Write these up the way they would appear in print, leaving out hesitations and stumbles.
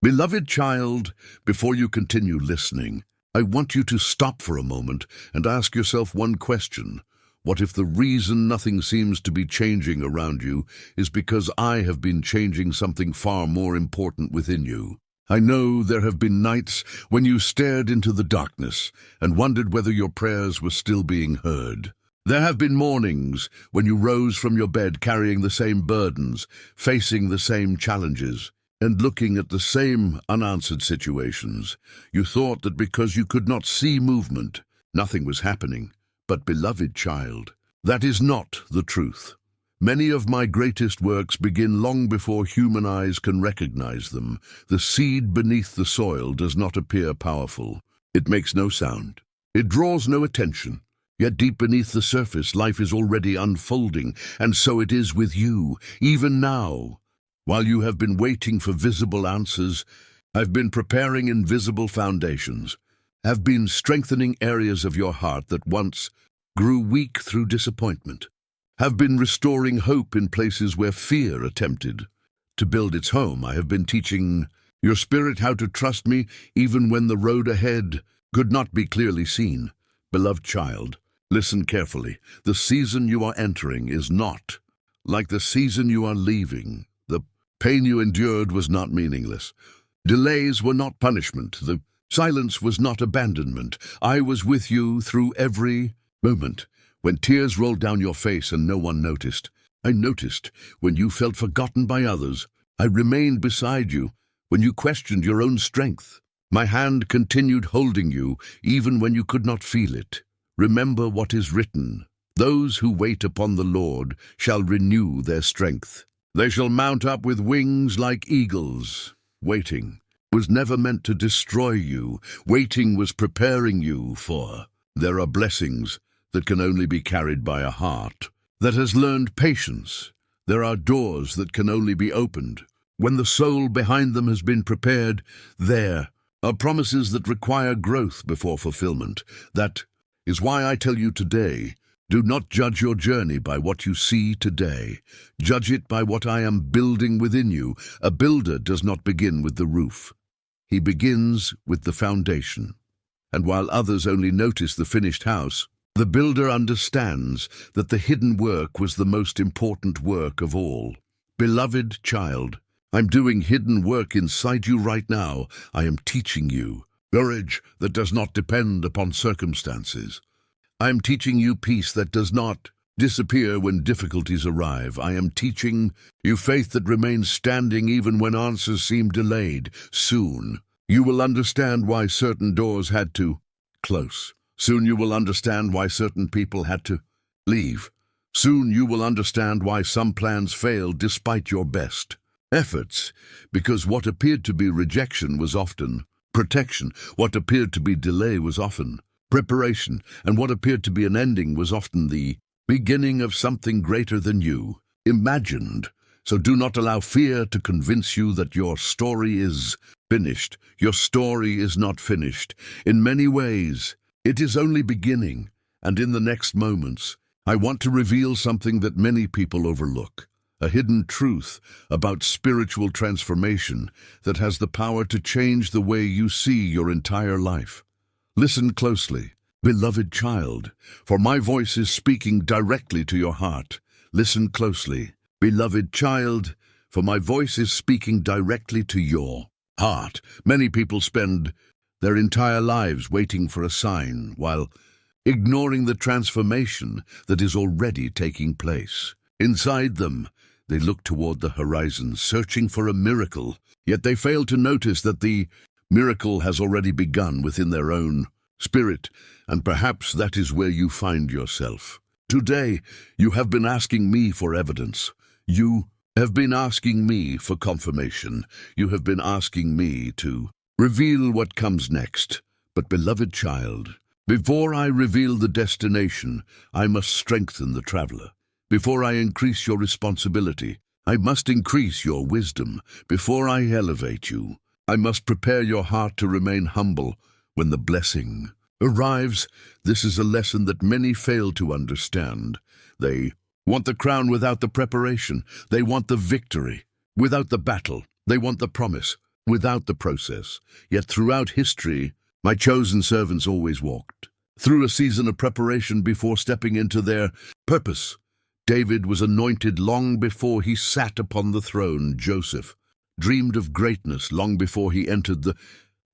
Beloved child, before you continue listening, I want you to stop for a moment and ask yourself one question. What if the reason nothing seems to be changing around you is because I have been changing something far more important within you? I know there have been nights when you stared into the darkness and wondered whether your prayers were still being heard. There have been mornings when you rose from your bed carrying the same burdens, facing the same challenges, and looking at the same unanswered situations. You thought that because you could not see movement, nothing was happening. But beloved child, that is not the truth. Many of my greatest works begin long before human eyes can recognize them. The seed beneath the soil does not appear powerful. It makes no sound. It draws no attention. Yet deep beneath the surface, life is already unfolding, and so it is with you, even now. While you have been waiting for visible answers, I've been preparing invisible foundations, have been strengthening areas of your heart that once grew weak through disappointment, have been restoring hope in places where fear attempted to build its home. I have been teaching your spirit how to trust me even when the road ahead could not be clearly seen. Beloved child, listen carefully. The season you are entering is not like the season you are leaving. The pain you endured was not meaningless. Delays were not punishment. The silence was not abandonment. I was with you through every moment. When tears rolled down your face and no one noticed, I noticed. When you felt forgotten by others, I remained beside you. When you questioned your own strength, my hand continued holding you even when you could not feel it. Remember what is written. Those who wait upon the Lord shall renew their strength. They shall mount up with wings like eagles. Waiting was never meant to destroy you. Waiting was preparing you for. There are blessings that can only be carried by a heart that has learned patience. There are doors that can only be opened when the soul behind them has been prepared. There are promises that require growth before fulfillment. That is why I tell you today, do not judge your journey by what you see today. Judge it by what I am building within you. A builder does not begin with the roof. He begins with the foundation. And while others only notice the finished house, the builder understands that the hidden work was the most important work of all. Beloved child, I'm doing hidden work inside you right now. I am teaching you courage that does not depend upon circumstances. I am teaching you peace that does not disappear when difficulties arrive. I am teaching you faith that remains standing even when answers seem delayed. Soon, you will understand why certain doors had to close. Soon you will understand why certain people had to leave. Soon you will understand why some plans failed despite your best efforts, because what appeared to be rejection was often protection. What appeared to be delay was often preparation, and what appeared to be an ending was often the beginning of something greater than you imagined. So do not allow fear to convince you that your story is finished. Your story is not finished. In many ways, it is only beginning, and in the next moments, I want to reveal something that many people overlook, a hidden truth about spiritual transformation that has the power to change the way you see your entire life. Listen closely, beloved child, for my voice is speaking directly to your heart. Listen closely, beloved child, for my voice is speaking directly to your heart. Many people spend their entire lives waiting for a sign, while ignoring the transformation that is already taking place. Inside them, they look toward the horizon, searching for a miracle, yet they fail to notice that the miracle has already begun within their own spirit, and perhaps that is where you find yourself. Today, you have been asking me for evidence. You have been asking me for confirmation. You have been asking me to reveal what comes next. But beloved child, before I reveal the destination, I must strengthen the traveler. Before I increase your responsibility, I must increase your wisdom. Before I elevate you, I must prepare your heart to remain humble when the blessing arrives. This is a lesson that many fail to understand. They want the crown without the preparation. They want the victory without the battle. They want the promise without the process. Yet throughout history, my chosen servants always walked through a season of preparation before stepping into their purpose. David was anointed long before he sat upon the throne. Joseph dreamed of greatness long before he entered the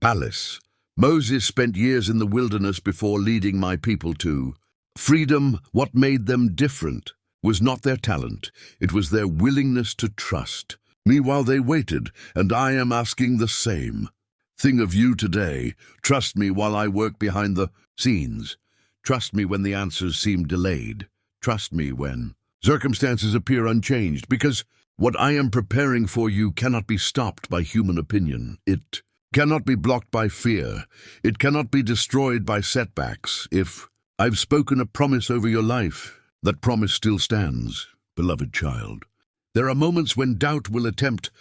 palace. Moses spent years in the wilderness before leading my people to freedom. What made them different was not their talent, it was their willingness to trust me while they waited, and I am asking the same thing of you today. Trust me while I work behind the scenes. Trust me when the answers seem delayed. Trust me when circumstances appear unchanged, because what I am preparing for you cannot be stopped by human opinion. It cannot be blocked by fear. It cannot be destroyed by setbacks. If I've spoken a promise over your life, that promise still stands, beloved child. There are moments when doubt will attempt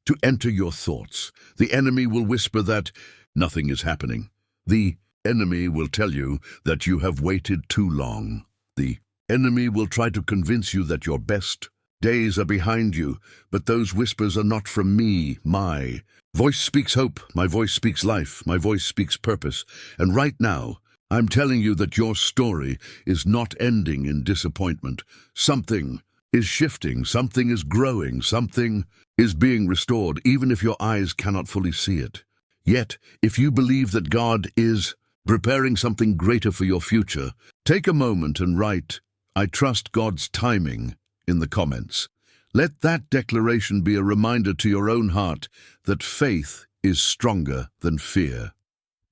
to enter your thoughts. The enemy will whisper that nothing is happening. The enemy will tell you that you have waited too long. The enemy will try to convince you that your best days are behind you, but those whispers are not from me. My voice speaks hope, my voice speaks life, my voice speaks purpose. And right now, I'm telling you that your story is not ending in disappointment. Something is shifting, something is growing, something is being restored, even if your eyes cannot fully see it. Yet, if you believe that God is preparing something greater for your future, take a moment and write, "I trust God's timing," in the comments. Let that declaration be a reminder to your own heart that faith is stronger than fear.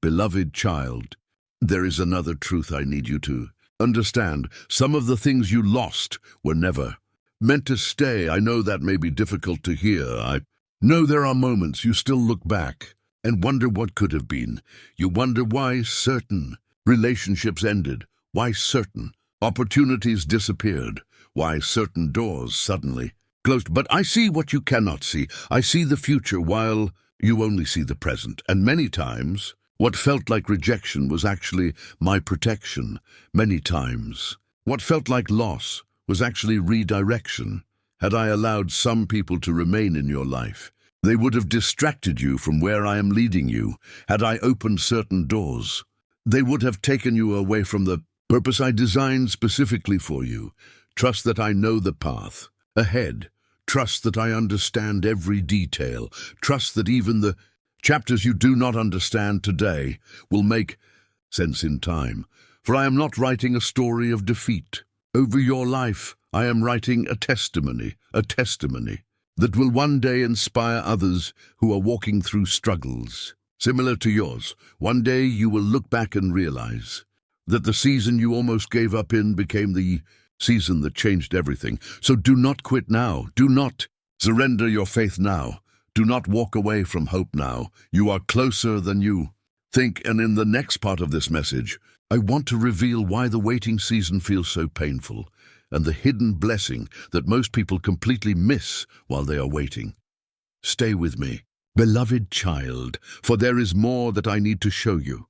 Beloved child, there is another truth I need you to understand. Some of the things you lost were never meant to stay. I know that may be difficult to hear. I know there are moments you still look back and wonder what could have been. You wonder why certain relationships ended, why certain opportunities disappeared, why certain doors suddenly closed. But I see what you cannot see. I see the future while you only see the present. And many times, what felt like rejection was actually my protection. Many times, what felt like loss was actually redirection. Had I allowed some people to remain in your life, they would have distracted you from where I am leading you. Had I opened certain doors, they would have taken you away from the purpose I designed specifically for you. Trust that I know the path ahead. Trust that I understand every detail. Trust that even the chapters you do not understand today will make sense in time. For I am not writing a story of defeat over your life. I am writing a testimony that will one day inspire others who are walking through struggles similar to yours. One day you will look back and realize that the season you almost gave up in became the season that changed everything. So do not quit now. Do not surrender your faith now. Do not walk away from hope now. You are closer than you think. And in the next part of this message, I want to reveal why the waiting season feels so painful and the hidden blessing that most people completely miss while they are waiting. Stay with me, beloved child, for there is more that I need to show you.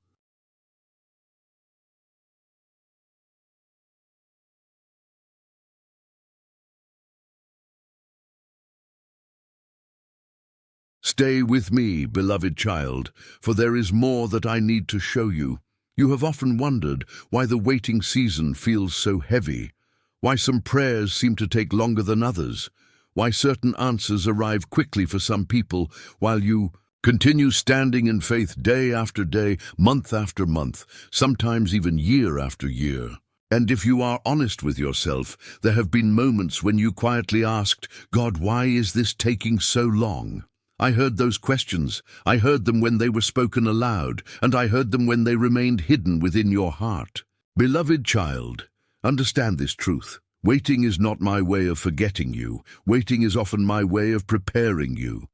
Stay with me, beloved child, for there is more that I need to show you. You have often wondered why the waiting season feels so heavy, why some prayers seem to take longer than others, why certain answers arrive quickly for some people while you continue standing in faith day after day, month after month, sometimes even year after year. And if you are honest with yourself, there have been moments when you quietly asked, "God, why is this taking so long?" I heard those questions. I heard them when they were spoken aloud, and I heard them when they remained hidden within your heart. Beloved child, understand this truth. Waiting is not my way of forgetting you. Waiting is often my way of preparing you.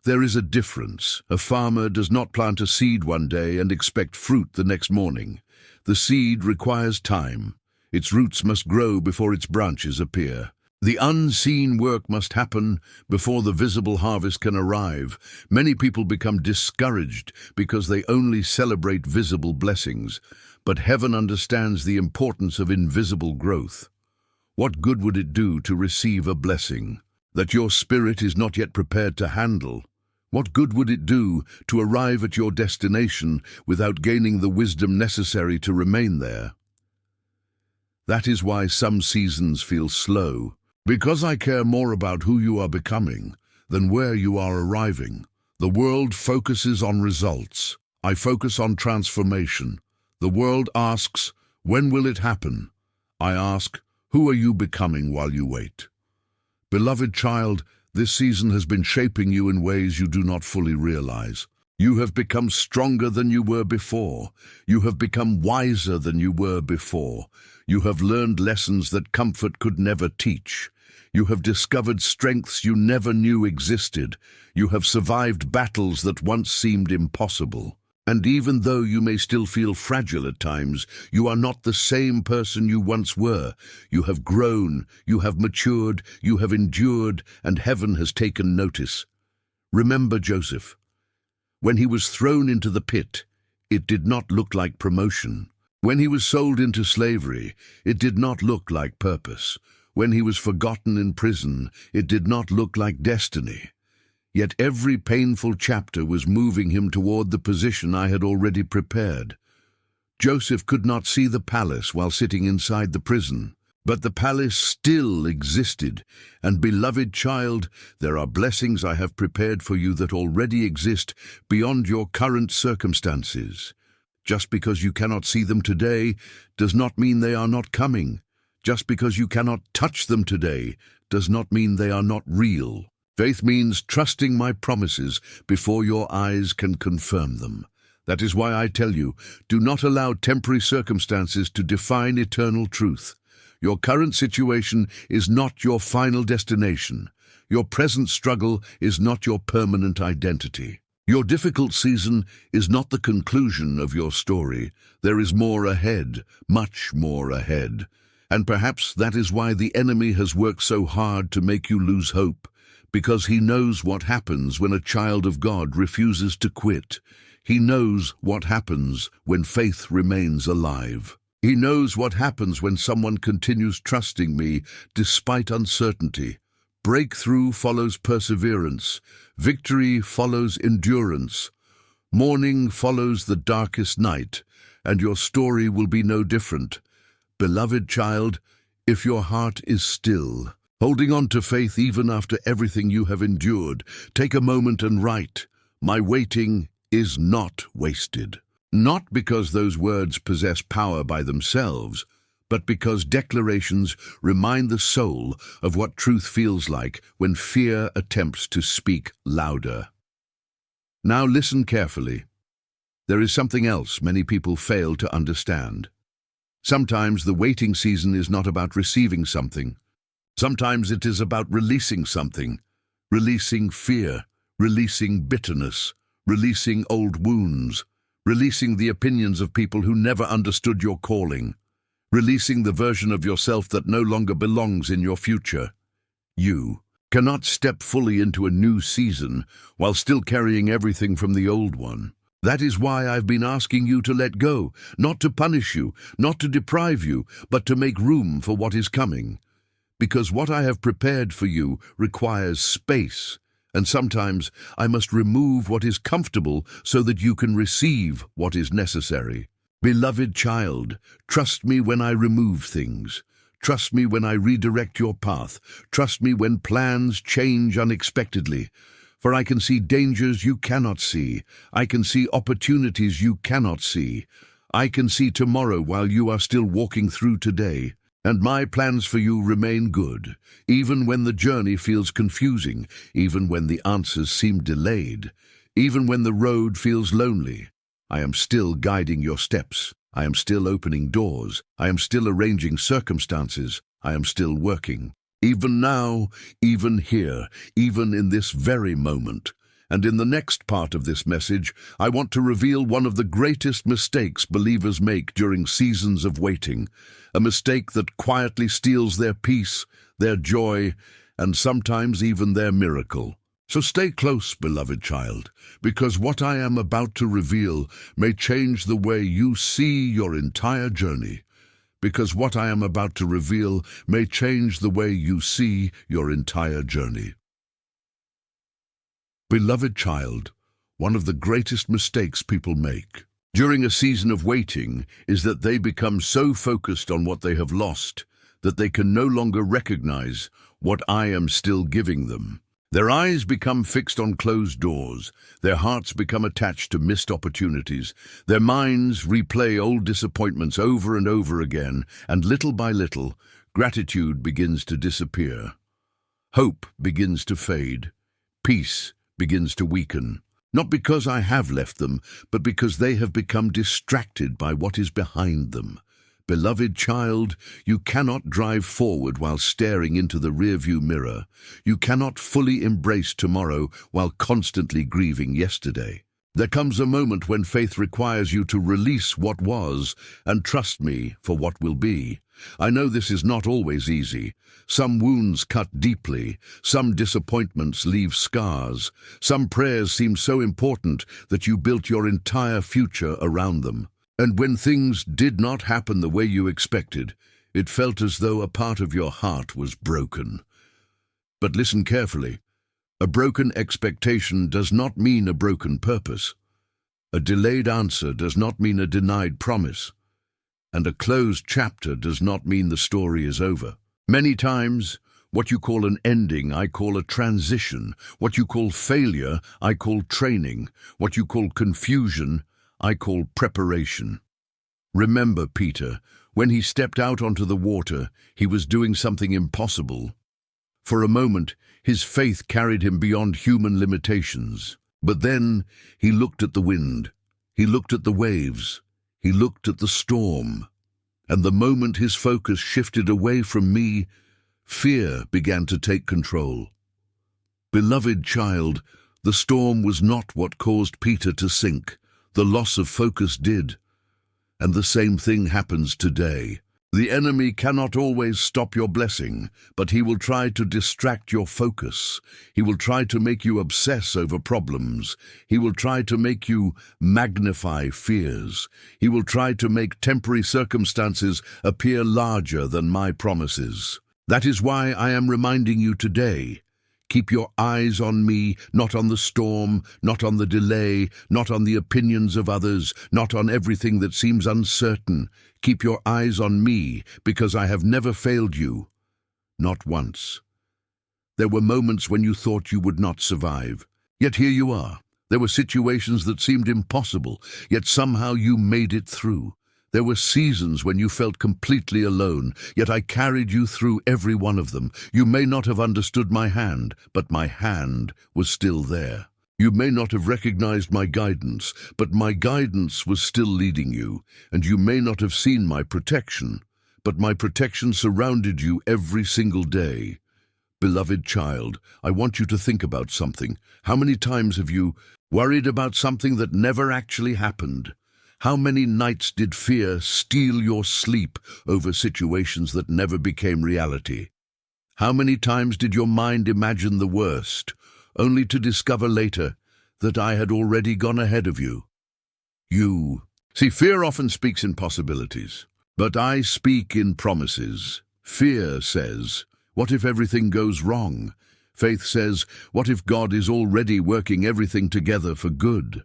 There is a difference. A farmer does not plant a seed one day and expect fruit the next morning. The seed requires time. Its roots must grow before its branches appear. The unseen work must happen before the visible harvest can arrive. Many people become discouraged because they only celebrate visible blessings, but heaven understands the importance of invisible growth. What good would it do to receive a blessing that your spirit is not yet prepared to handle? What good would it do to arrive at your destination without gaining the wisdom necessary to remain there? That is why some seasons feel slow, because I care more about who you are becoming than where you are arriving. The world focuses on results. I focus on transformation. The world asks, when will it happen? I ask, who are you becoming while you wait? Beloved child, this season has been shaping you in ways you do not fully realize. You have become stronger than you were before. You have become wiser than you were before. You have learned lessons that comfort could never teach. You have discovered strengths you never knew existed. You have survived battles that once seemed impossible. And even though you may still feel fragile at times, you are not the same person you once were. You have grown, you have matured, you have endured, and heaven has taken notice. Remember Joseph. When he was thrown into the pit, it did not look like promotion. When he was sold into slavery, it did not look like purpose. When he was forgotten in prison, it did not look like destiny. Yet every painful chapter was moving him toward the position I had already prepared. Joseph could not see the palace while sitting inside the prison, but the palace still existed. And beloved child, there are blessings I have prepared for you that already exist beyond your current circumstances. Just because you cannot see them today does not mean they are not coming. Just because you cannot touch them today does not mean they are not real. Faith means trusting my promises before your eyes can confirm them. That is why I tell you, do not allow temporary circumstances to define eternal truth. Your current situation is not your final destination. Your present struggle is not your permanent identity. Your difficult season is not the conclusion of your story. There is more ahead, much more ahead. And perhaps that is why the enemy has worked so hard to make you lose hope. Because he knows what happens when a child of God refuses to quit. He knows what happens when faith remains alive. He knows what happens when someone continues trusting me despite uncertainty. Breakthrough follows perseverance. Victory follows endurance. Morning follows the darkest night, and your story will be no different. Beloved child, if your heart is still, holding on to faith even after everything you have endured, take a moment and write, "My waiting is not wasted." Not because those words possess power by themselves, but because declarations remind the soul of what truth feels like when fear attempts to speak louder. Now listen carefully. There is something else many people fail to understand. Sometimes the waiting season is not about receiving something. Sometimes it is about releasing something, releasing fear, releasing bitterness, releasing old wounds, releasing the opinions of people who never understood your calling, releasing the version of yourself that no longer belongs in your future. You cannot step fully into a new season while still carrying everything from the old one. That is why I've been asking you to let go, not to punish you, not to deprive you, but to make room for what is coming. Because what I have prepared for you requires space, and sometimes I must remove what is comfortable so that you can receive what is necessary. Beloved child, trust me when I remove things. Trust me when I redirect your path. Trust me when plans change unexpectedly. For I can see dangers you cannot see. I can see opportunities you cannot see. I can see tomorrow while you are still walking through today. And my plans for you remain good, even when the journey feels confusing, even when the answers seem delayed, even when the road feels lonely. I am still guiding your steps. I am still opening doors. I am still arranging circumstances. I am still working. Even now, even here, even in this very moment. And in the next part of this message, I want to reveal one of the greatest mistakes believers make during seasons of waiting, a mistake that quietly steals their peace, their joy, and sometimes even their miracle. So stay close, beloved child, because what I am about to reveal may change the way you see your entire journey. Because what I am about to reveal may change the way you see your entire journey. Beloved child, one of the greatest mistakes people make during a season of waiting is that they become so focused on what they have lost that they can no longer recognize what I am still giving them. Their eyes become fixed on closed doors, their hearts become attached to missed opportunities, their minds replay old disappointments over and over again, and little by little, gratitude begins to disappear. Hope begins to fade. Peace begins to weaken. Not because I have left them, but because they have become distracted by what is behind them. Beloved child, you cannot drive forward while staring into the rearview mirror. You cannot fully embrace tomorrow while constantly grieving yesterday. There comes a moment when faith requires you to release what was and trust me for what will be. I know this is not always easy. Some wounds cut deeply, some disappointments leave scars, some prayers seem so important that you built your entire future around them. And when things did not happen the way you expected, it felt as though a part of your heart was broken. But listen carefully. A broken expectation does not mean a broken purpose. A delayed answer does not mean a denied promise. And a closed chapter does not mean the story is over. Many times, what you call an ending, I call a transition. What you call failure, I call training. What you call confusion, I call preparation. Remember Peter, when he stepped out onto the water, he was doing something impossible. For a moment, his faith carried him beyond human limitations. But then he looked at the wind, he looked at the waves, he looked at the storm. And the moment his focus shifted away from me, fear began to take control. Beloved child, the storm was not what caused Peter to sink. The loss of focus did. And the same thing happens today. The enemy cannot always stop your blessing, but he will try to distract your focus. He will try to make you obsess over problems. He will try to make you magnify fears. He will try to make temporary circumstances appear larger than my promises. That is why I am reminding you today. Keep your eyes on me, not on the storm, not on the delay, not on the opinions of others, not on everything that seems uncertain. Keep your eyes on me, because I have never failed you. Not once. There were moments when you thought you would not survive. Yet here you are. There were situations that seemed impossible, yet somehow you made it through. There were seasons when you felt completely alone, yet I carried you through every one of them. You may not have understood my hand, but my hand was still there. You may not have recognized my guidance, but my guidance was still leading you. And you may not have seen my protection, but my protection surrounded you every single day. Beloved child, I want you to think about something. How many times have you worried about something that never actually happened? How many nights did fear steal your sleep over situations that never became reality? How many times did your mind imagine the worst, only to discover later that I had already gone ahead of you? See, fear often speaks in possibilities, but I speak in promises. Fear says, what if everything goes wrong? Faith says, what if God is already working everything together for good?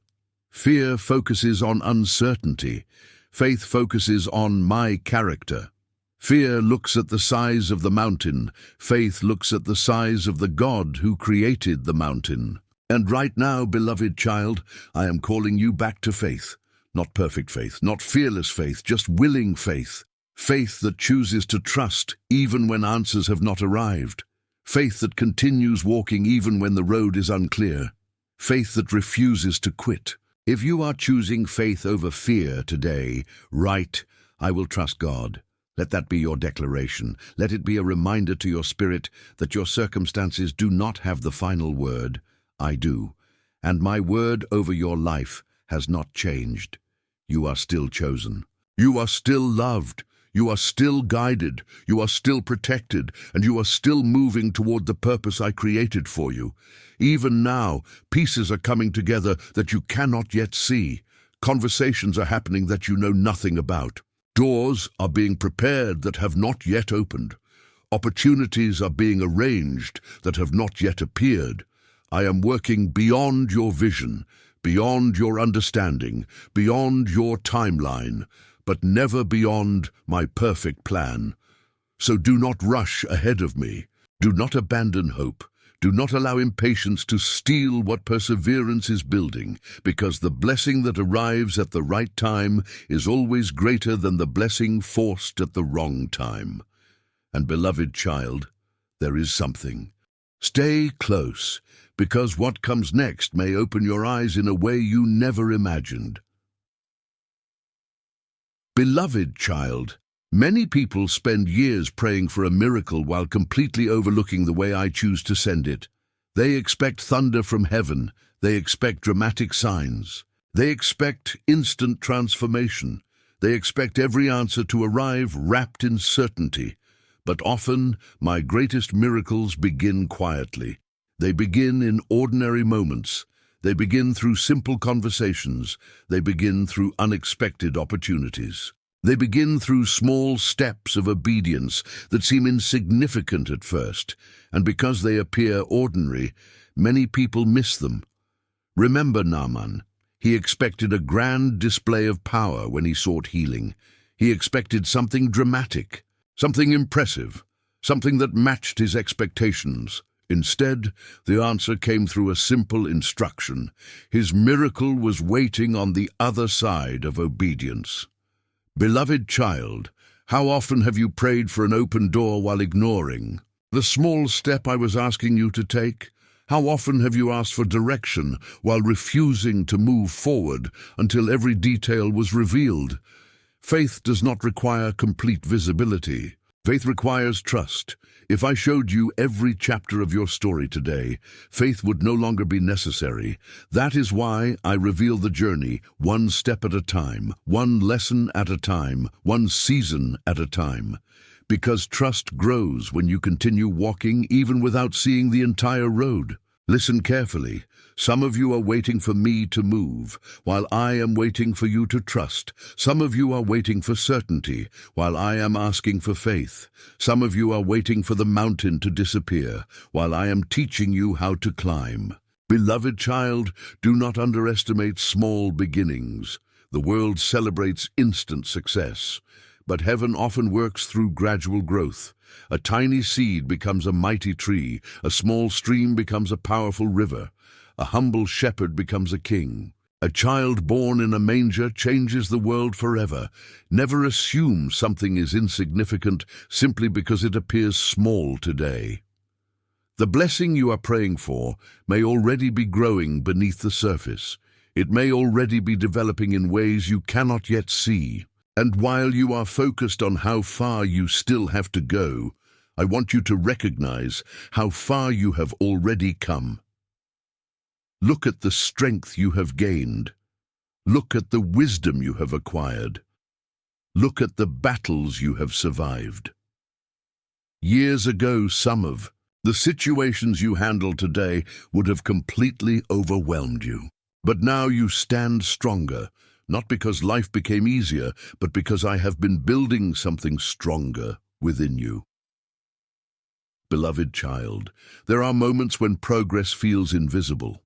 Fear focuses on uncertainty. Faith focuses on my character. Fear looks at the size of the mountain. Faith looks at the size of the God who created the mountain. And right now, beloved child, I am calling you back to faith. Not perfect faith, not fearless faith, just willing faith. Faith that chooses to trust even when answers have not arrived. Faith that continues walking even when the road is unclear. Faith that refuses to quit. If you are choosing faith over fear today, right, I will trust God. Let that be your declaration. Let it be a reminder to your spirit that your circumstances do not have the final word. I do. And my word over your life has not changed. You are still chosen. You are still loved. You are still guided. You are still protected. And you are still moving toward the purpose I created for you. Even now, pieces are coming together that you cannot yet see. Conversations are happening that you know nothing about. Doors are being prepared that have not yet opened. Opportunities are being arranged that have not yet appeared. I am working beyond your vision, beyond your understanding, beyond your timeline, but never beyond my perfect plan. So do not rush ahead of me. Do not abandon hope. Do not allow impatience to steal what perseverance is building, because the blessing that arrives at the right time is always greater than the blessing forced at the wrong time. And beloved child, there is something. Stay close, because what comes next may open your eyes in a way you never imagined. Beloved child, many people spend years praying for a miracle while completely overlooking the way I choose to send it. They expect thunder from heaven. They expect dramatic signs. They expect instant transformation. They expect every answer to arrive wrapped in certainty. But often, my greatest miracles begin quietly. They begin in ordinary moments. They begin through simple conversations. They begin through unexpected opportunities. They begin through small steps of obedience that seem insignificant at first, and because they appear ordinary, many people miss them. Remember Naaman. He expected a grand display of power when he sought healing. He expected something dramatic, something impressive, something that matched his expectations. Instead, the answer came through a simple instruction. His miracle was waiting on the other side of obedience. Beloved child, how often have you prayed for an open door while ignoring the small step I was asking you to take? How often have you asked for direction while refusing to move forward until every detail was revealed? Faith does not require complete visibility. Faith requires trust. If I showed you every chapter of your story today, faith would no longer be necessary. That is why I reveal the journey, one step at a time, one lesson at a time, one season at a time. Because trust grows when you continue walking even without seeing the entire road. Listen carefully. Some of you are waiting for me to move, while I am waiting for you to trust. Some of you are waiting for certainty, while I am asking for faith. Some of you are waiting for the mountain to disappear, while I am teaching you how to climb. Beloved child, do not underestimate small beginnings. The world celebrates instant success, but heaven often works through gradual growth. A tiny seed becomes a mighty tree. A small stream becomes a powerful river. A humble shepherd becomes a king. A child born in a manger changes the world forever. Never assume something is insignificant simply because it appears small today. The blessing you are praying for may already be growing beneath the surface. It may already be developing in ways you cannot yet see. And while you are focused on how far you still have to go, I want you to recognize how far you have already come. Look at the strength you have gained. Look at the wisdom you have acquired. Look at the battles you have survived. Years ago, some of the situations you handle today would have completely overwhelmed you. But now you stand stronger, not because life became easier, but because I have been building something stronger within you. Beloved child, there are moments when progress feels invisible.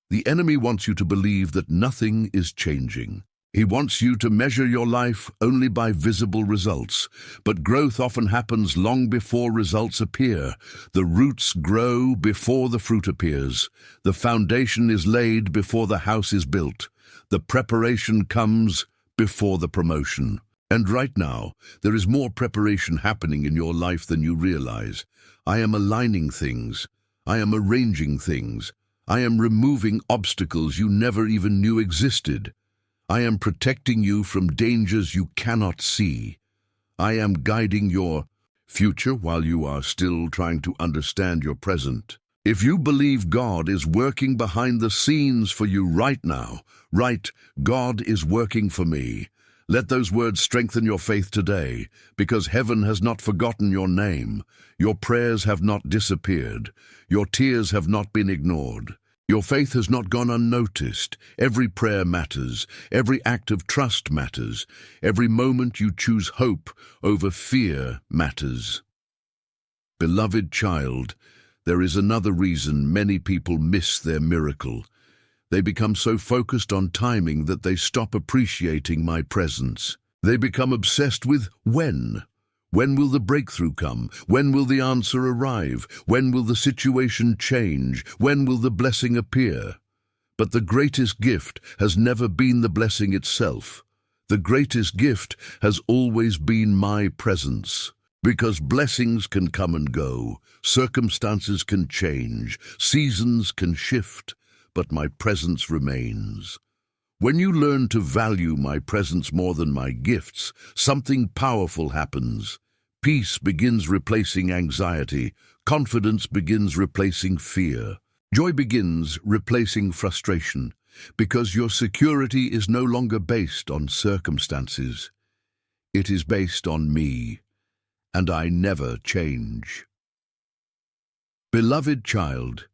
The enemy wants you to believe that nothing is changing. He wants you to measure your life only by visible results. But growth often happens long before results appear. The roots grow before the fruit appears. The foundation is laid before the house is built. The preparation comes before the promotion. And right now, there is more preparation happening in your life than you realize. I am aligning things. I am arranging things. I am removing obstacles you never even knew existed. I am protecting you from dangers you cannot see. I am guiding your future while you are still trying to understand your present. If you believe God is working behind the scenes for you right now, write, God is working for me. Let those words strengthen your faith today, because heaven has not forgotten your name. Your prayers have not disappeared. Your tears have not been ignored. Your faith has not gone unnoticed. Every prayer matters. Every act of trust matters. Every moment you choose hope over fear matters. Beloved child, There is another reason many people miss their miracle. They become so focused on timing that they stop appreciating my presence. They become obsessed with when. When will the breakthrough come? When will the answer arrive? When will the situation change? When will the blessing appear? But the greatest gift has never been the blessing itself. The greatest gift has always been my presence. Because blessings can come and go, circumstances can change, seasons can shift, but my presence remains. When you learn to value my presence more than my gifts, something powerful happens. Peace begins replacing anxiety. Confidence begins replacing fear. Joy begins replacing frustration, because your security is no longer based on circumstances. It is based on me, and I never change. Beloved child,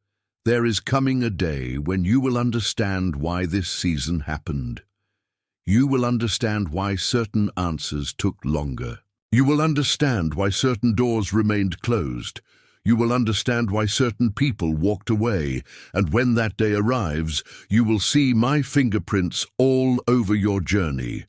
there is coming a day when you will understand why this season happened. You will understand why certain answers took longer. You will understand why certain doors remained closed. You will understand why certain people walked away, and when that day arrives, you will see my fingerprints all over your journey.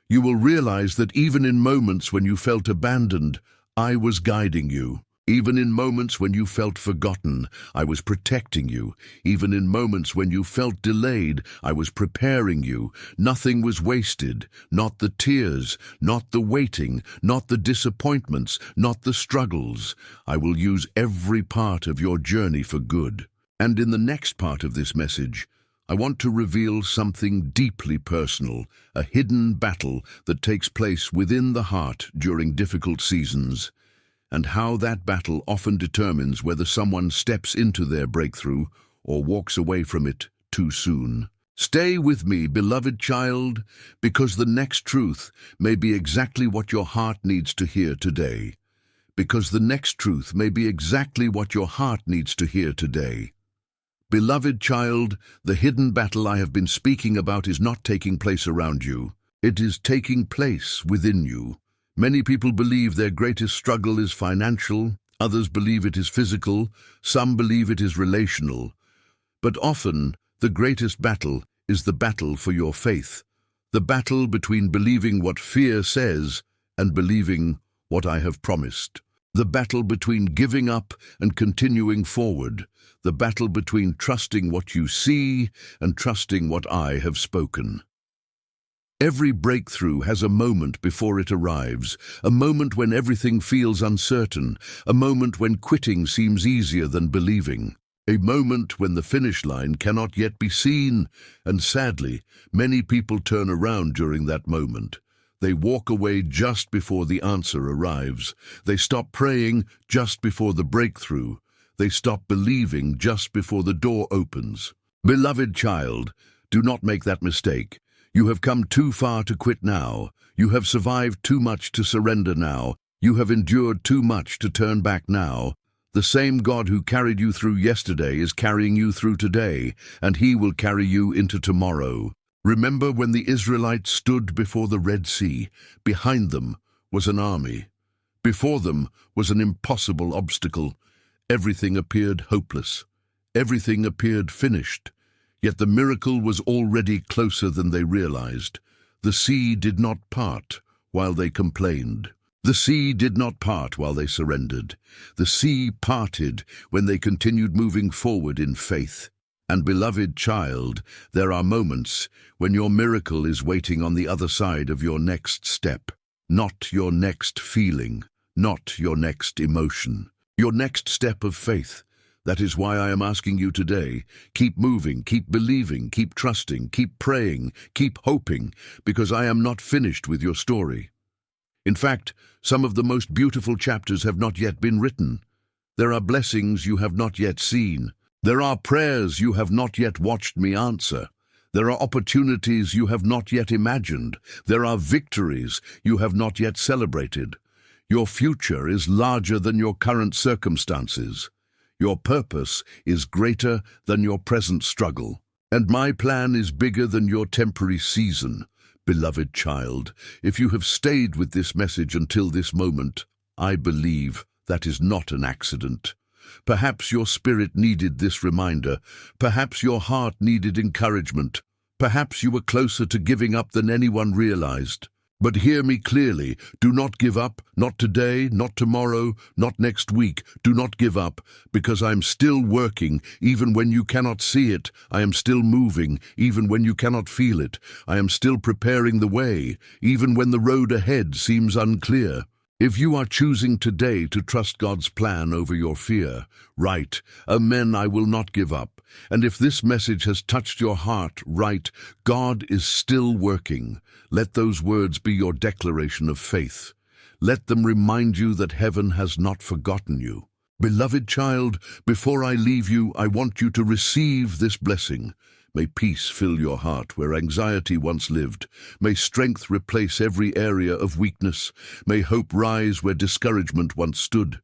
You will realize that even in moments when you felt abandoned, I was guiding you. Even in moments when you felt forgotten, I was protecting you. Even in moments when you felt delayed, I was preparing you. Nothing was wasted. Not the tears, not the waiting, not the disappointments, not the struggles. I will use every part of your journey for good. And in the next part of this message, I want to reveal something deeply personal, a hidden battle that takes place within the heart during difficult seasons, and how that battle often determines whether someone steps into their breakthrough or walks away from it too soon. Stay with me, beloved child, because the next truth may be exactly what your heart needs to hear today. Because the next truth may be exactly what your heart needs to hear today. Beloved child, the hidden battle I have been speaking about is not taking place around you. It is taking place within you. Many people believe their greatest struggle is financial, others believe it is physical, some believe it is relational. But often, the greatest battle is the battle for your faith, the battle between believing what fear says and believing what I have promised, the battle between giving up and continuing forward, the battle between trusting what you see and trusting what I have spoken. Every breakthrough has a moment before it arrives, a moment when everything feels uncertain, a moment when quitting seems easier than believing, a moment when the finish line cannot yet be seen, and sadly, many people turn around during that moment. They walk away just before the answer arrives. They stop praying just before the breakthrough. They stop believing just before the door opens. Beloved child, do not make that mistake. You have come too far to quit now. You have survived too much to surrender now. You have endured too much to turn back now. The same God who carried you through yesterday is carrying you through today, and He will carry you into tomorrow. Remember when the Israelites stood before the Red Sea. Behind them was an army. Before them was an impossible obstacle. Everything appeared hopeless. Everything appeared finished. Yet the miracle was already closer than they realized. The sea did not part while they complained. The sea did not part while they surrendered. The sea parted when they continued moving forward in faith. And beloved child, there are moments when your miracle is waiting on the other side of your next step. Not your next feeling, not your next emotion. Your next step of faith. That is why I am asking you today, keep moving, keep believing, keep trusting, keep praying, keep hoping, because I am not finished with your story. In fact, some of the most beautiful chapters have not yet been written. There are blessings you have not yet seen. There are prayers you have not yet watched me answer. There are opportunities you have not yet imagined. There are victories you have not yet celebrated. Your future is larger than your current circumstances. Your purpose is greater than your present struggle. And my plan is bigger than your temporary season. Beloved child, if you have stayed with this message until this moment, I believe that is not an accident. Perhaps your spirit needed this reminder. Perhaps your heart needed encouragement. Perhaps you were closer to giving up than anyone realized. But hear me clearly. Do not give up. Not today, not tomorrow, not next week. Do not give up, because I am still working, even when you cannot see it. I am still moving, even when you cannot feel it. I am still preparing the way, even when the road ahead seems unclear. If you are choosing today to trust God's plan over your fear, write, "Amen, I will not give up." And if this message has touched your heart, write, "God is still working." Let those words be your declaration of faith. Let them remind you that heaven has not forgotten you. Beloved child, before I leave you, I want you to receive this blessing. May peace fill your heart where anxiety once lived. May strength replace every area of weakness. May hope rise where discouragement once stood.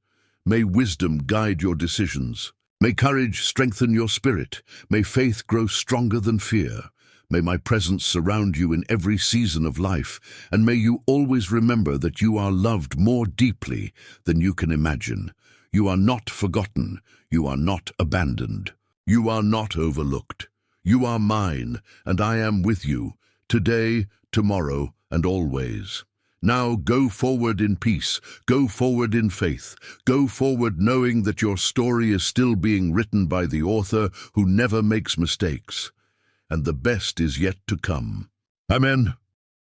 May wisdom guide your decisions. May courage strengthen your spirit. May faith grow stronger than fear. May my presence surround you in every season of life, and may you always remember that you are loved more deeply than you can imagine. You are not forgotten. You are not abandoned. You are not overlooked. You are mine, and I am with you, today, tomorrow, and always. Now go forward in peace, go forward in faith, go forward knowing that your story is still being written by the author who never makes mistakes, and the best is yet to come. Amen.